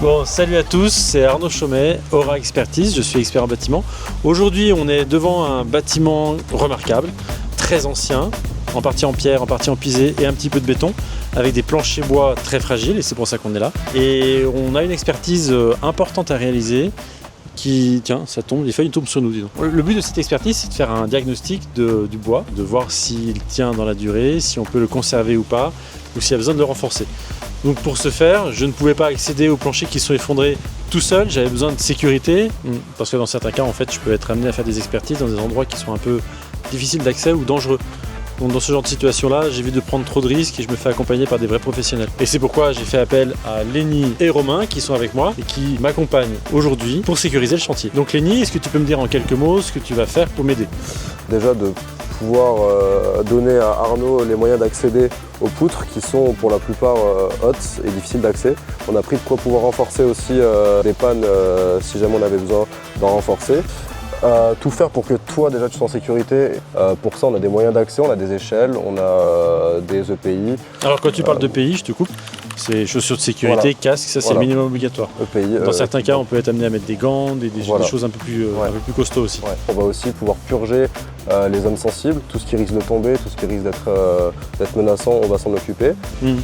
Bon, salut à tous, c'est Arnaud Chaumet, Aura Expertise, je suis expert en bâtiment. Aujourd'hui, on est devant un bâtiment remarquable, très ancien, en partie en pierre, en partie en pisé et un petit peu de béton, avec des planchers bois très fragiles, et c'est pour ça qu'on est là. Et on a une expertise importante à réaliser qui, tiens, ça tombe, les feuilles tombent sur nous, disons. Le but de cette expertise, c'est de faire un diagnostic du bois, de voir s'il tient dans la durée, si on peut le conserver ou pas, ou s'il y a besoin de le renforcer. Donc pour ce faire, je ne pouvais pas accéder aux planchers qui sont effondrés tout seul, j'avais besoin de sécurité, parce que dans certains cas, en fait, je peux être amené à faire des expertises dans des endroits qui sont un peu difficiles d'accès ou dangereux. Donc dans ce genre de situation-là, j'évite de prendre trop de risques et je me fais accompagner par des vrais professionnels. Et c'est pourquoi j'ai fait appel à Lénie et Romain qui sont avec moi et qui m'accompagnent aujourd'hui pour sécuriser le chantier. Donc Lénie, est-ce que tu peux me dire en quelques mots ce que tu vas faire pour m'aider? Déjà de pouvoir donner à Arnaud les moyens d'accéder aux poutres qui sont pour la plupart hautes et difficiles d'accès. On a pris de quoi pouvoir renforcer aussi des pannes si jamais on avait besoin d'en renforcer. Tout faire pour que toi déjà tu sois en sécurité. Pour ça on a des moyens d'accès, on a des échelles, on a des EPI. Alors quand tu parles d'EPI, je te coupe, c'est chaussures de sécurité, voilà. Casque, ça c'est le minimum obligatoire. EPI, dans certains cas on peut être amené à mettre des gants, des choses un peu plus costauds aussi. Ouais. On va aussi pouvoir purger les zones sensibles, tout ce qui risque de tomber, tout ce qui risque d'être menaçant, on va s'en occuper.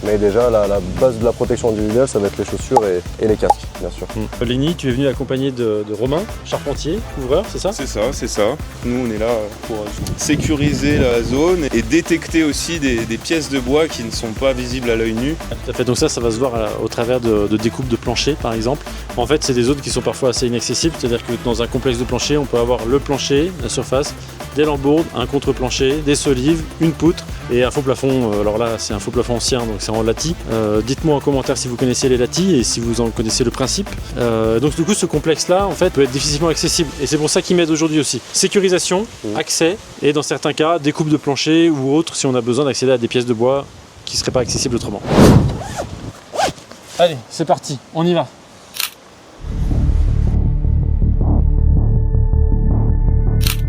Mais déjà la base de la protection individuelle, ça va être les chaussures et les casques, bien sûr. Lénie, tu es venu accompagné de Romain, charpentier, couvreur, c'est ça? C'est ça. Nous on est là pour sécuriser la zone et détecter aussi des pièces de bois qui ne sont pas visibles à l'œil nu. Tout à fait, donc ça va se voir au travers de découpes de plancher par exemple. En fait c'est des zones qui sont parfois assez inaccessibles, c'est-à-dire que dans un complexe de plancher on peut avoir le plancher, la surface, des lambourdes, un contre-plancher, des solives, une poutre et un faux plafond. Alors là c'est un faux plafond ancien donc c'est en latis. Dites-moi en commentaire si vous connaissez les latis et si vous en connaissez le principe. Donc du coup ce complexe là en fait peut être difficilement accessible et c'est pour ça qu'il m'aide aujourd'hui aussi. Sécurisation, accès et dans certains cas découpe de plancher ou autre si on a besoin d'accéder à des pièces de bois qui ne seraient pas accessibles autrement. Allez, c'est parti, on y va.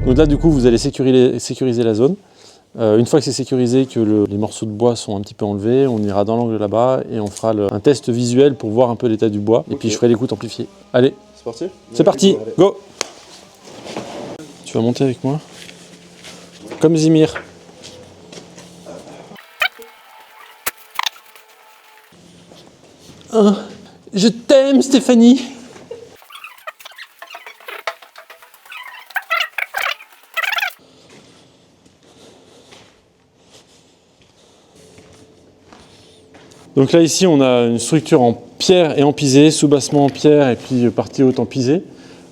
Donc là du coup vous allez sécuriser la zone. Une fois que c'est sécurisé, que les morceaux de bois sont un petit peu enlevés, on ira dans l'angle là-bas et on fera un test visuel pour voir un peu l'état du bois. Et puis je ferai l'écoute amplifiée. Allez, c'est parti. C'est parti, go. Tu vas monter avec moi. Comme Zimir. Oh, je t'aime Stéphanie. Donc là ici on a une structure en pierre et en pisé, soubassement en pierre et puis partie haute en pisé,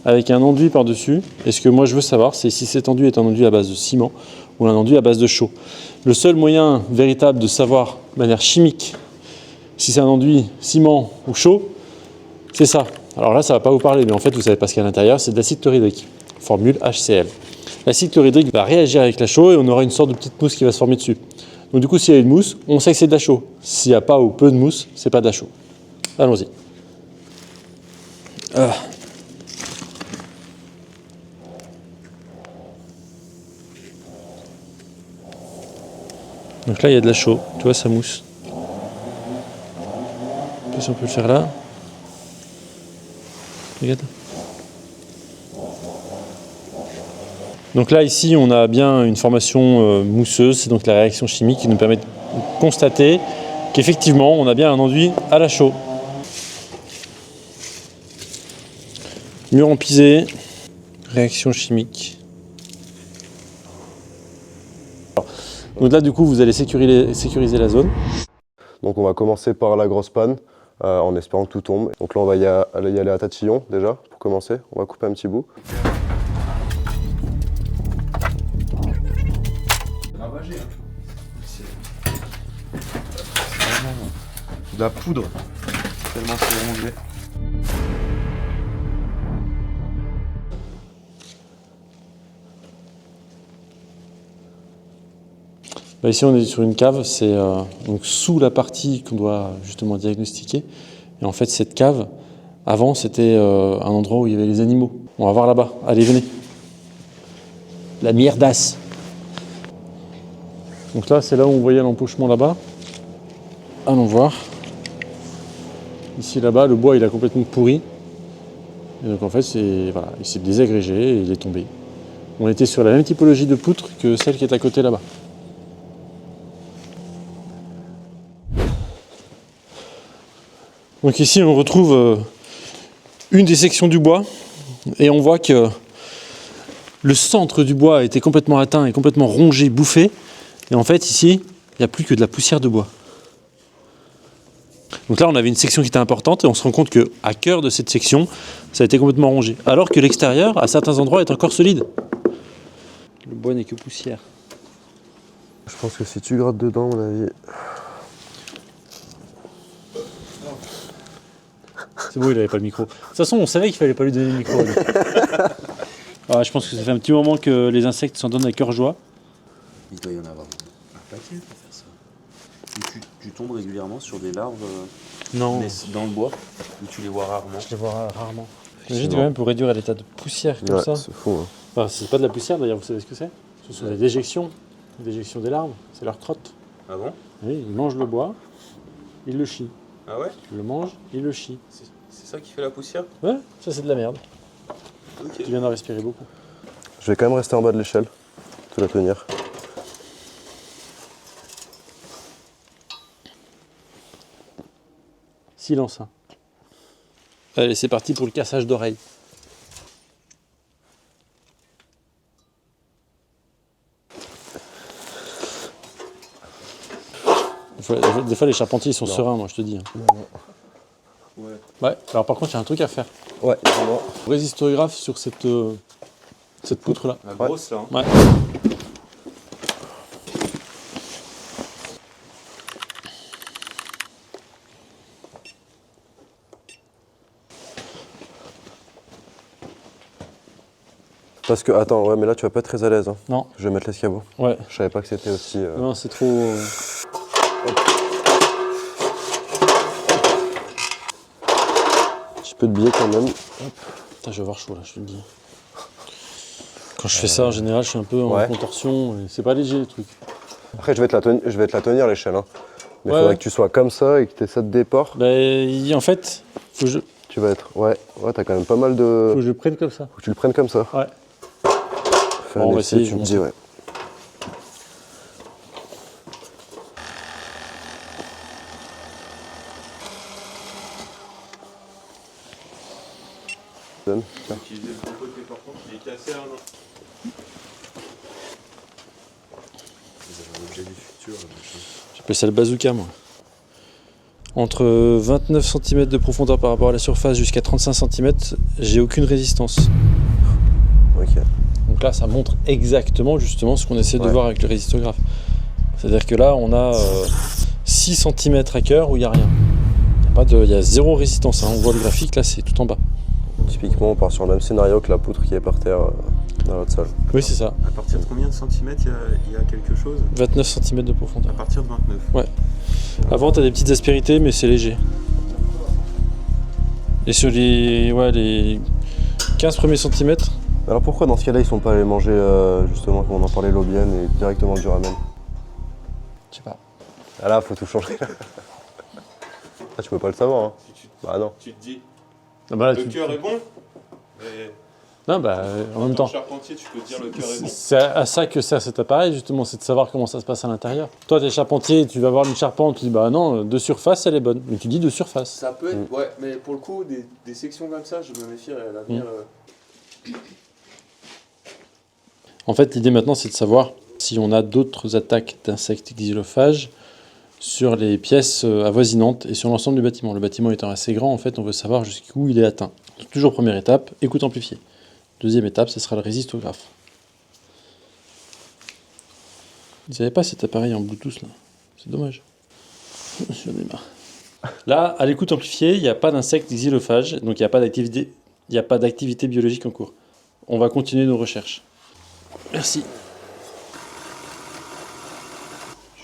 avec un enduit par-dessus. Et ce que moi je veux savoir c'est si cet enduit est un enduit à base de ciment ou un enduit à base de chaux. Le seul moyen véritable de savoir de manière chimique si c'est un enduit ciment ou chaux, c'est ça. Alors là ça ne va pas vous parler mais en fait vous savez pas ce qu'il y a à l'intérieur, c'est de l'acide chlorhydrique, formule HCl. L'acide chlorhydrique va réagir avec la chaux et on aura une sorte de petite mousse qui va se former dessus. Donc du coup, s'il y a une mousse, on sait que c'est de la chaux. S'il n'y a pas ou peu de mousse, c'est pas de la chaux. Allons-y. Donc là, il y a de la chaux. Tu vois, ça mousse. En plus, on peut le faire là. Regarde. Donc là, ici, on a bien une formation mousseuse, c'est donc la réaction chimique qui nous permet de constater qu'effectivement, on a bien un enduit à la chaux. Mur en pisé, réaction chimique. Donc là, du coup, vous allez sécuriser la zone. Donc on va commencer par la grosse panne, en espérant que tout tombe. Donc là, on va y aller à tatillon déjà, pour commencer. On va couper un petit bout. De la poudre, tellement c'est rongé. Bah ici on est sur une cave, c'est donc sous la partie qu'on doit justement diagnostiquer. Et en fait cette cave, avant c'était un endroit où il y avait les animaux. On va voir là-bas, allez venez. La mierdasse. Donc là c'est là où on voyait l'empauchement là-bas. Allons voir. Ici, là-bas, le bois il a complètement pourri. Et donc en fait, voilà, il s'est désagrégé et il est tombé. On était sur la même typologie de poutre que celle qui est à côté là-bas. Donc ici, on retrouve une des sections du bois et on voit que le centre du bois a été complètement atteint et complètement rongé, bouffé. Et en fait, ici, il n'y a plus que de la poussière de bois. Donc là, on avait une section qui était importante et on se rend compte qu'à cœur de cette section, ça a été complètement rongé. Alors que l'extérieur, à certains endroits, est encore solide. Le bois n'est que poussière. Je pense que si tu grattes dedans, à mon avis... C'est bon, il n'avait pas le micro. De toute façon, on savait qu'il fallait pas lui donner le micro. Ah, je pense que ça fait un petit moment que les insectes s'en donnent à cœur joie. Il doit y en avoir un paquet pour faire ça. Tu tombes régulièrement sur des larves Non, dans le bois, où tu les vois rarement. je les vois rarement. Juste quand même pour réduire à l'état de poussière comme Ouais, ça. c'est fou. Hein. Enfin, c'est pas de la poussière d'ailleurs, vous savez ce que c'est? Ce sont des déjections des larves, c'est leur crotte. Ah bon? Oui, ils mangent le bois, ils le chient. Ah ouais? Ils le mangent, ils le chient. C'est ça qui fait la poussière? Ouais, ça c'est de la merde. Ok. Tu viens d'en respirer beaucoup. Je vais quand même rester en bas de l'échelle, te la tenir. Silence. Hein. Allez, c'est parti pour le cassage d'oreilles. Des fois, les charpentiers ils sont sereins, moi je te dis. Hein. Ouais, alors par contre, il y a un truc à faire. Ouais, dis-moi. Résistographe sur cette poutre-là. La grosse là. Hein. Ouais. Parce que, attends, ouais, mais là tu vas pas être très à l'aise. Hein. Non. Je vais mettre l'escabeau. Ouais. Je savais pas que c'était aussi. Non, c'est trop. Un petit peu de biais quand même. Putain, je vais avoir chaud là, je te le dis. Quand je fais ça, en général, je suis un peu en contorsion. Et c'est pas léger le truc. Après, je vais te la tenir l'échelle. Hein. Mais il Ouais, faudrait que tu sois comme ça et que tu aies ça de départ. Bah, en fait, faut que Tu vas être. Ouais, t'as quand même pas mal de. faut que je le prenne comme ça. Faut que tu le prennes comme ça. Ouais. Fais Bon, on un va essai, essayer, tu je me vais dis, ouais. Donne. Tiens. Utiliser le bon côté par contre, il est cassé Arnaud. C'est un objet du futur, le machin. J'appelle ça le bazooka, moi. Entre 29 cm de profondeur par rapport à la surface jusqu'à 35 cm, j'ai aucune résistance. Ok. Donc là, ça montre exactement justement ce qu'on essaie de Ouais. voir avec le résistographe. C'est-à-dire que là, on a 6 cm à cœur où il n'y a rien. Il y a zéro résistance. Hein. On voit le graphique, là, c'est tout en bas. Typiquement, on part sur le même scénario que la poutre qui est par terre dans l'autre salle. Oui, c'est ça. À partir de combien de centimètres il y a quelque chose? 29 cm de profondeur. À partir de 29. Avant, tu as des petites aspérités, mais c'est léger. Et sur les 15 premiers centimètres, Alors pourquoi dans ce cas-là, ils sont pas allés manger, justement, comme on en parlait, l'aubienne et directement du ramen? je sais pas. Ah là, faut tout changer. Ah, tu peux pas le savoir, hein. Bah non. Tu te dis, Ah bah là, le cœur est bon, mais Non, bah, en même tant temps. que charpentier, tu peux te dire le cœur est bon. C'est à ça que sert cet appareil, justement, c'est de savoir comment ça se passe à l'intérieur. Toi, t'es charpentier, tu vas voir une charpente, tu dis, bah non, de surface, elle est bonne. Mais tu dis de surface. Ça peut être, ouais, mais pour le coup, des sections comme ça, je me méfierais à l'avenir. En fait, l'idée maintenant, c'est de savoir si on a d'autres attaques d'insectes xylophages sur les pièces avoisinantes et sur l'ensemble du bâtiment. Le bâtiment étant assez grand, en fait, on veut savoir jusqu'où il est atteint. Donc, toujours première étape, écoute amplifiée. Deuxième étape, ce sera le résistographe. Ils n'avaient pas cet appareil en Bluetooth là. C'est dommage. J'en ai marre. Là, à l'écoute amplifiée, il n'y a pas d'insectes xylophages, donc il n'y a pas d'activité biologique en cours. On va continuer nos recherches. Merci.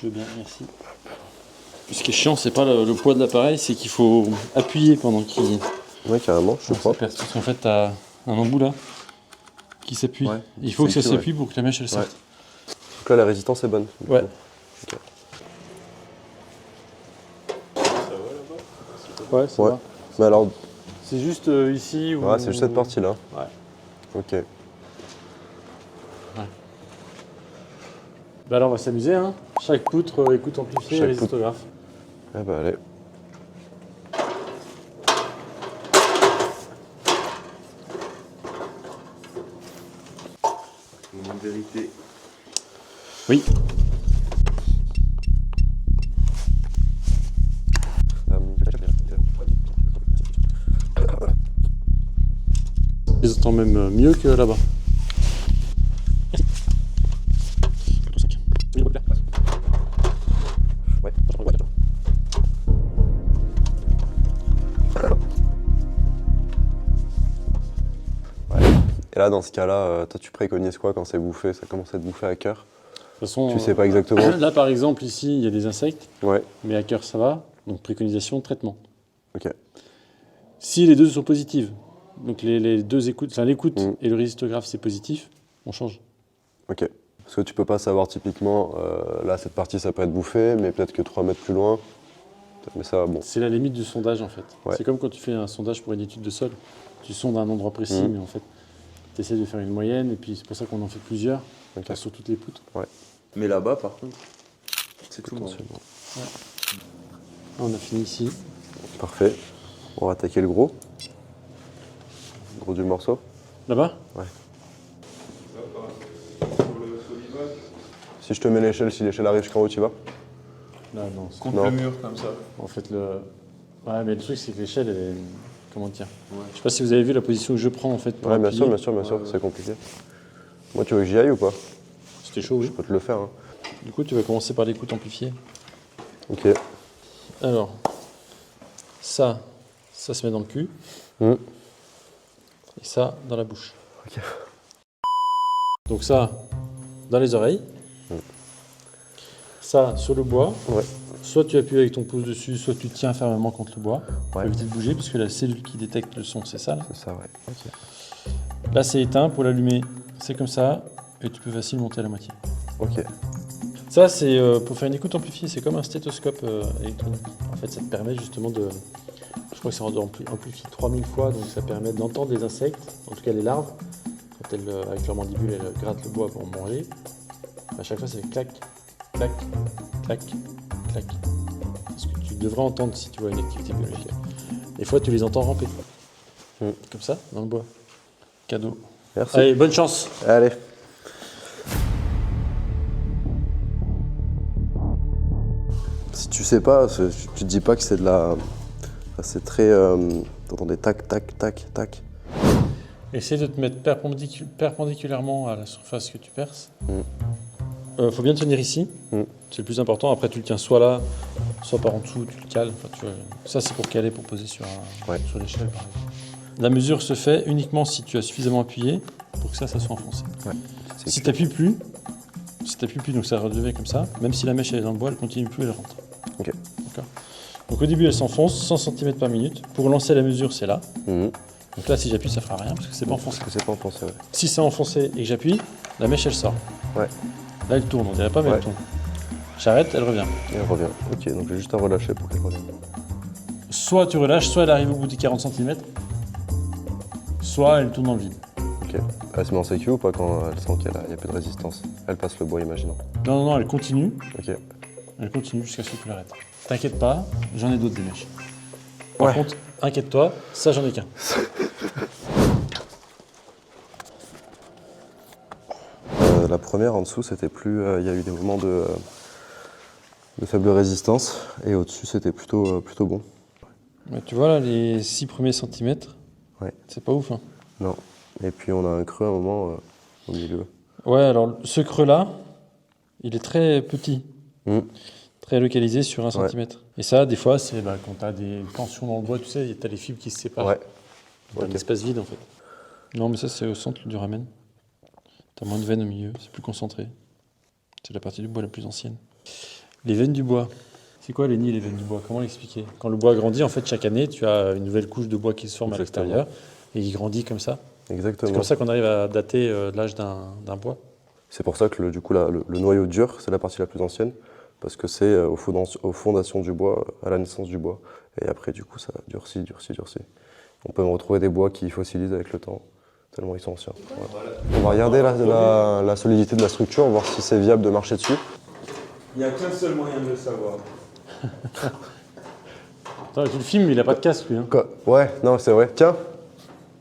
Je veux bien, merci. Ce qui est chiant, c'est pas le poids de l'appareil, c'est qu'il faut appuyer pendant qu'il. Ouais, carrément, je crois. Parce qu'en fait, tu as un embout là qui s'appuie. Ouais, Il faut que ça s'appuie, s'appuie pour que la mèche elle sorte. Donc là, la résistance est bonne. du Ouais. coup. Ok. Ouais, ça Ouais. va. Mais alors, C'est juste ici où... ouais, c'est juste cette partie-là. Ouais. Ok. Bah alors on va s'amuser, hein. Chaque poutre, écoute amplifiée et Chaque résistographe. Eh ben allez. Une vérité. Oui. Je les entends même mieux que là-bas. Ouais. Et là, dans ce cas-là, toi, tu préconises quoi quand c'est bouffé? Ça commence à être bouffé à cœur? De toute façon, Tu sais pas exactement? là par exemple ici il y a des insectes, Ouais. mais à cœur ça va, donc préconisation, traitement. Ok. Si les deux sont positives, donc les deux écoutes, enfin l'écoute Mm. et le résistographe c'est positif, on change. Ok. Parce que tu peux pas savoir typiquement, là, cette partie, ça peut être bouffé, mais peut-être que 3 mètres plus loin. Mais ça, bon. C'est la limite du sondage en fait. Ouais. C'est comme quand tu fais un sondage pour une étude de sol. Tu sondes à un endroit précis, Mm. mais en fait tu essaies de faire une moyenne, et puis c'est pour ça qu'on en fait plusieurs, Ok. enfin, sur toutes les poutres. Mais là-bas, par contre, c'est tout bon. Potentiellement. On a fini ici. Parfait. On va attaquer le gros. Le gros du morceau. Là-bas? Si je te mets l'échelle, si l'échelle arrive jusqu'en haut, tu y vas? Là, non. c'est- Contre Non. le mur, comme ça. En fait, ouais, mais le truc, c'est que l'échelle, elle est. Comment dire? Je sais pas si vous avez vu la position que je prends en fait pour Ouais, bien appuyer. sûr, bien sûr, c'est compliqué. Moi, tu veux que j'y aille ou pas? C'était chaud, oui. Je peux te le faire. Hein. Du coup, tu vas commencer par l'écoute amplifiée. Ok. Alors, ça se met dans le cul. Mm. Et ça, dans la bouche. Ok. Donc ça, dans les oreilles. Mm. Ça, sur le bois. Ouais. Soit tu appuies avec ton pouce dessus, soit tu tiens fermement contre le bois. Pour Ouais. éviter de bouger, parce que la cellule qui détecte le son, c'est ça. Là, C'est ça, ouais. là c'est éteint. Pour l'allumer, c'est comme ça. Et tu peux facilement monter à la moitié. Ok. Ça, c'est pour faire une écoute amplifiée, c'est comme un stéthoscope électronique. En fait, ça te permet justement de. Je crois que ça amplifie 3000 fois, donc ça permet d'entendre les insectes, en tout cas les larves, quand elles, avec leur mandibule, elles grattent le bois pour manger. À chaque fois, ça fait clac, clac, clac, clac. C'est ce que tu devrais entendre si tu vois une activité biologique. Des fois, tu les entends ramper. Mm. Comme ça, dans le bois. Cadeau. Merci. Allez, bonne chance. Allez. Si tu sais pas, tu te dis pas que c'est de la. C'est très. T'entends tac, tac, tac, tac. Essaye de te mettre perpendiculairement à la surface que tu perces. Faut bien tenir ici, c'est le plus important. Après, tu le tiens soit là, soit par en dessous, tu le cales. Enfin, tu vois, ça, c'est pour caler, pour poser sur l'échelle, par exemple. La mesure se fait uniquement si tu as suffisamment appuyé pour que ça soit enfoncé. Si tu n'appuies plus, donc ça redevient comme ça, même si la mèche elle est dans le bois, elle continue plus, elle rentre. Ok. D'accord. Donc au début, elle s'enfonce 100 cm par minute. Pour lancer la mesure, c'est là. Donc là, si j'appuie, ça fera rien parce que c'est pas enfoncé. Parce que c'est pas enfoncé, ouais. Si c'est enfoncé et que j'appuie, la mèche elle sort. Ouais. Là elle tourne, on dirait pas mais Ouais. elle tourne. J'arrête, elle revient. Et elle revient. Ok, donc j'ai juste à relâcher pour qu'elle revienne. Soit tu relâches, soit elle arrive au bout des 40 cm, soit elle tourne dans le vide. Ok. Elle se met en sécu ou pas quand elle sent qu'il y a plus de résistance? Elle passe le bois, imaginons. Non, elle continue. Ok. Elle continue jusqu'à ce que tu l'arrêtes. T'inquiète pas, j'en ai d'autres des mèches. Par Ouais. contre, inquiète-toi, ça j'en ai qu'un. La première en dessous, c'était plus. Il y a eu des moments de faible résistance. Et au-dessus, c'était plutôt bon. Ouais, tu vois là, les 6 premiers centimètres, Ouais. c'est pas ouf. Hein. Non. Et puis on a un creux à un moment au milieu. Ouais, alors ce creux-là, il est très petit, très localisé sur 1 centimètre. Et ça, des fois, c'est quand tu as des tensions dans le bois, tu sais, tu as les fibres qui se séparent. Ouais. T'as un espace vide en fait. Non, mais ça, c'est au centre du ramen. T'as moins de veines au milieu, c'est plus concentré. C'est la partie du bois la plus ancienne. Les veines du bois. C'est quoi les nids, les veines du bois? Comment l'expliquer? Quand le bois grandit, en fait, chaque année, tu as une nouvelle couche de bois qui se forme à Exactement. l'extérieur et il grandit comme ça. Exactement. C'est comme ça qu'on arrive à dater l'âge d'un bois. C'est pour ça que le noyau dur, c'est la partie la plus ancienne, parce que c'est aux fondations du bois, à la naissance du bois. Et après, du coup, ça durcit. On peut retrouver des bois qui fossilisent avec le temps, tellement ils sont anciens. Voilà. On va regarder la solidité de la structure, voir si c'est viable de marcher dessus. Il n'y a qu'un seul moyen de le savoir. Attends, tu le filmes, mais il a pas de casque lui. Hein. Ouais, non, c'est vrai. Tiens.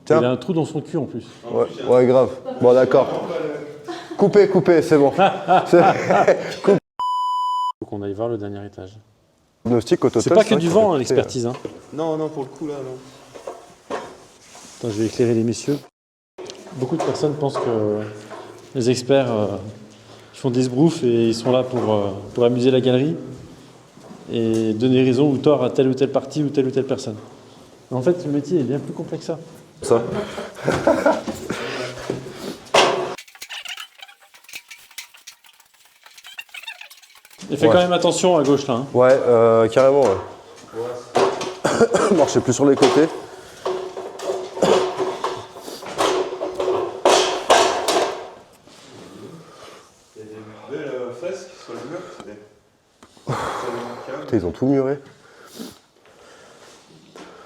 Il a un trou dans son cul en plus. Ouais, grave. Bon, d'accord. Coupez, c'est bon. Faut qu'on aille voir le dernier étage. Diagnostic au total. C'est pas que du vent, hein, l'expertise. Hein. Non, pour le coup, là, non. Attends, je vais éclairer les messieurs. Beaucoup de personnes pensent que les experts ils font des sbroufs et ils sont là pour amuser la galerie et donner raison ou tort à telle ou telle partie ou telle personne. Mais en fait, le métier est bien plus complexe que ça. Ça. Et fais quand même attention à gauche là. Hein. Ouais, carrément, ouais. Marchez plus sur les côtés. Il y a des belles fresques sur le mur. Putain, ils ont tout muré.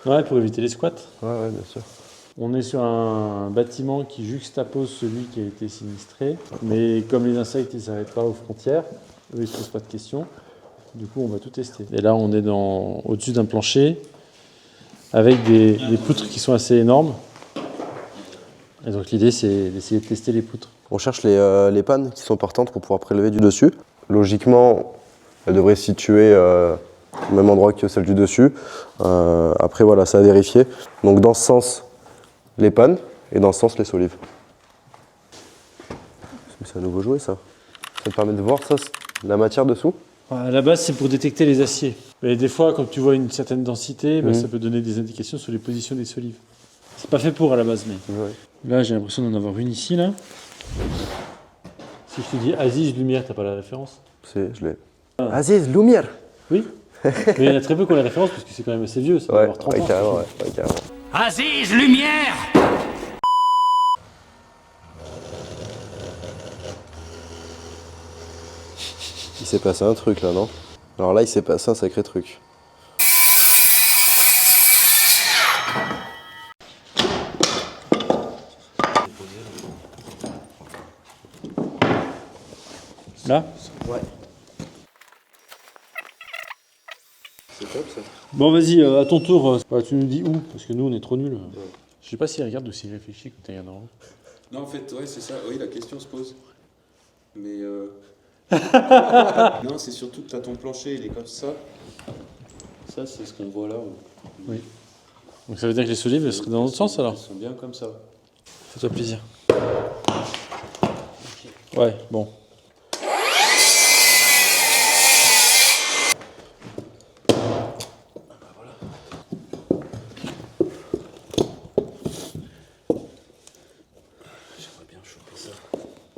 Ouais, pour éviter les squats. Ouais, bien sûr. On est sur un bâtiment qui juxtapose celui qui a été sinistré. Mais comme les insectes, ils ne s'arrêtent pas aux frontières, eux, ils ne se posent pas de questions. Du coup, on va tout tester. Et là, on est au-dessus d'un plancher avec des poutres qui sont assez énormes. Et donc, l'idée, c'est d'essayer de tester les poutres. On cherche les pannes qui sont partantes pour pouvoir prélever du dessus. Logiquement, elles devraient se situer au même endroit que celle du dessus. Après, voilà, c'est à vérifier. Donc, dans ce sens, les pannes et dans ce sens, les solives. C'est un nouveau jouet, ça. Ça te permet de voir ça, la matière dessous. À la base, c'est pour détecter les aciers. Mais des fois, quand tu vois une certaine densité, ça peut donner des indications sur les positions des solives. C'est pas fait pour à la base, mais... Ouais. Là, j'ai l'impression d'en avoir une ici, là. Si je te dis Aziz Lumière, t'as pas la référence? Si, je l'ai. Aziz Lumière. Oui. Mais il y en a très peu qui ont la référence, parce que c'est quand même assez vieux, ça doit avoir 30 ans. Carrément, ouais, carrément. Aziz Lumière. Il s'est passé un truc là, non? Alors là, il s'est passé un sacré truc. Là? Ouais. C'est top ça. Bon, vas-y, à ton tour. Tu nous dis où? Parce que nous, on est trop nuls. Je sais pas s'il regarde ou s'il réfléchit quand il regarde en haut. Non, en fait, ouais, c'est ça. Oui, la question se pose. Mais non, c'est surtout que tu as ton plancher, il est comme ça. Ça, c'est ce qu'on voit là. Oui. Donc ça veut dire que les solives, elles seraient dans l'autre sens alors? Elles sont bien comme ça. Fais-toi plaisir. Ouais, bon.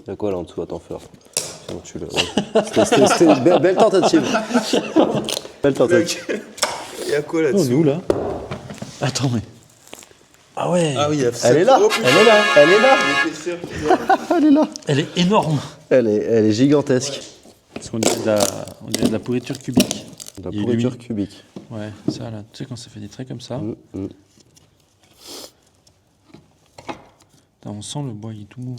Il y a quoi là en dessous? Attends, faire. Sinon tu le. C'était une belle tentative. Belle tentative. Il y a quoi Oh, là-dessous? nous là? Attends, mais. Ah ouais! Ah oui, Elle est là. Elle est là. Elle est là. Elle est là. Elle est énorme! Elle est gigantesque. Parce qu'on dirait de la pourriture cubique. De la Il est pourriture humide. cubique. Ouais, ça là, tu sais quand ça fait des traits comme ça, Putain, on sent le bois, il est tout mou.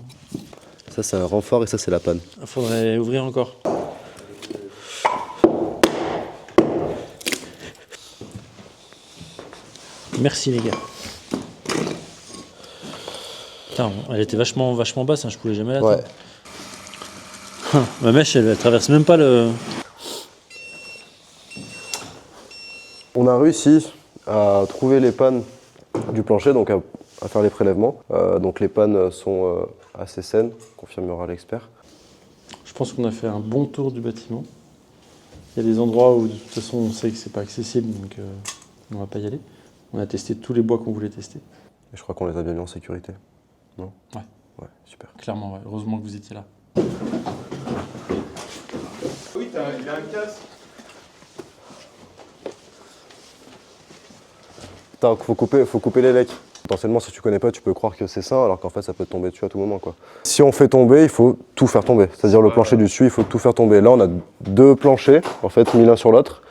Ça, c'est un renfort et ça, c'est la panne. Il faudrait ouvrir encore. Merci les gars. Putain, elle était vachement basse, hein, je pouvais jamais l'atteindre. Ouais. Ma mèche, elle traverse même pas le... On a réussi à trouver les pannes du plancher, donc à faire les prélèvements. Donc les pannes sont assez saines, confirmera l'expert. Je pense qu'on a fait un bon tour du bâtiment. Il y a des endroits où de toute façon on sait que c'est pas accessible, donc on va pas y aller. On a testé tous les bois qu'on voulait tester. Et je crois qu'on les a bien mis en sécurité. Non? Ouais. Ouais, super. Clairement, ouais. Heureusement que vous étiez là. Oui, il a un casque. Attends, faut couper les lecs. Potentiellement, si tu connais pas, tu peux croire que c'est sain, alors qu'en fait, ça peut te tomber dessus à tout moment, quoi. Si on fait tomber, il faut tout faire tomber. C'est-à-dire le plancher du dessus, il faut tout faire tomber. Là, on a deux planchers, en fait, mis l'un sur l'autre.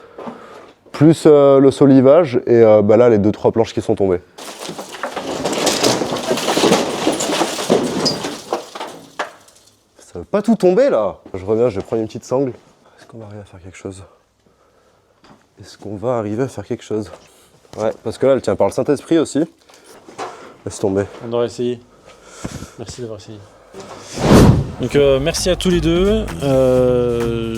plus le solivage et là les 2-3 planches qui sont tombées. Ça veut pas tout tomber là. Je reviens, je vais prendre une petite sangle. Est-ce qu'on va arriver à faire quelque chose? Est-ce qu'on va arriver à faire quelque chose? Ouais, parce que là elle tient par le Saint-Esprit aussi. Laisse tomber. On aurait essayé. Merci d'avoir essayé. Donc merci à tous les deux.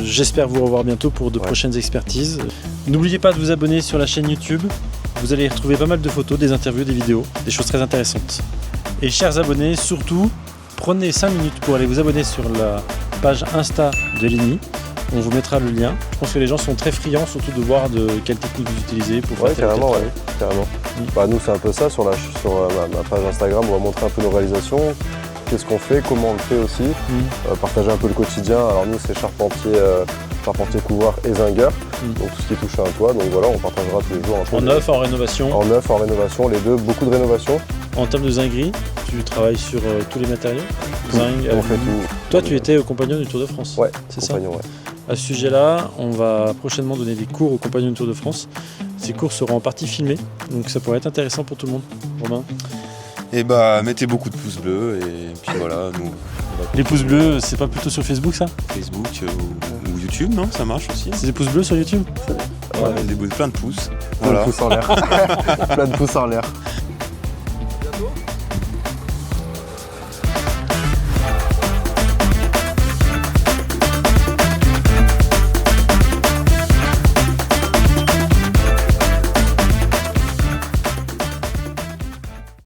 J'espère vous revoir bientôt pour de prochaines expertises. N'oubliez pas de vous abonner sur la chaîne YouTube. Vous allez y retrouver pas mal de photos, des interviews, des vidéos, des choses très intéressantes. Et chers abonnés, surtout, prenez 5 minutes pour aller vous abonner sur la page Insta de Lenny. On vous mettra le lien. Je pense que les gens sont très friands, surtout de voir de quelle technique vous utilisez pour faire carrément, carrément. Bah, nous c'est un peu ça sur ma page Instagram, on va montrer un peu nos réalisations, qu'est-ce qu'on fait, comment on le fait aussi, partager un peu le quotidien. Alors nous c'est charpentier couvreur et zingueur, donc tout ce qui touche à un toit, donc voilà, on partagera tous les jours un peu. En neuf, en rénovation. En neuf, en rénovation, les deux, beaucoup de rénovation. En termes de zinguerie, tu travailles sur tous les matériaux. Zinc, on fait tout. Toi tu étais compagnon du Tour de France. Ouais, c'est ça. Ouais. À ce sujet-là, on va prochainement donner des cours aux compagnons du Tour de France. Ces cours seront en partie filmés, donc ça pourrait être intéressant pour tout le monde. Romain? Et bah mettez beaucoup de pouces bleus et puis voilà, nous. Les pouces bleus, c'est pas plutôt sur Facebook ça? Facebook ou YouTube, non? Ça marche aussi. C'est des pouces bleus sur YouTube? Ouais, plein de pouces. Plein de pouces en l'air. Plein de pouces en l'air.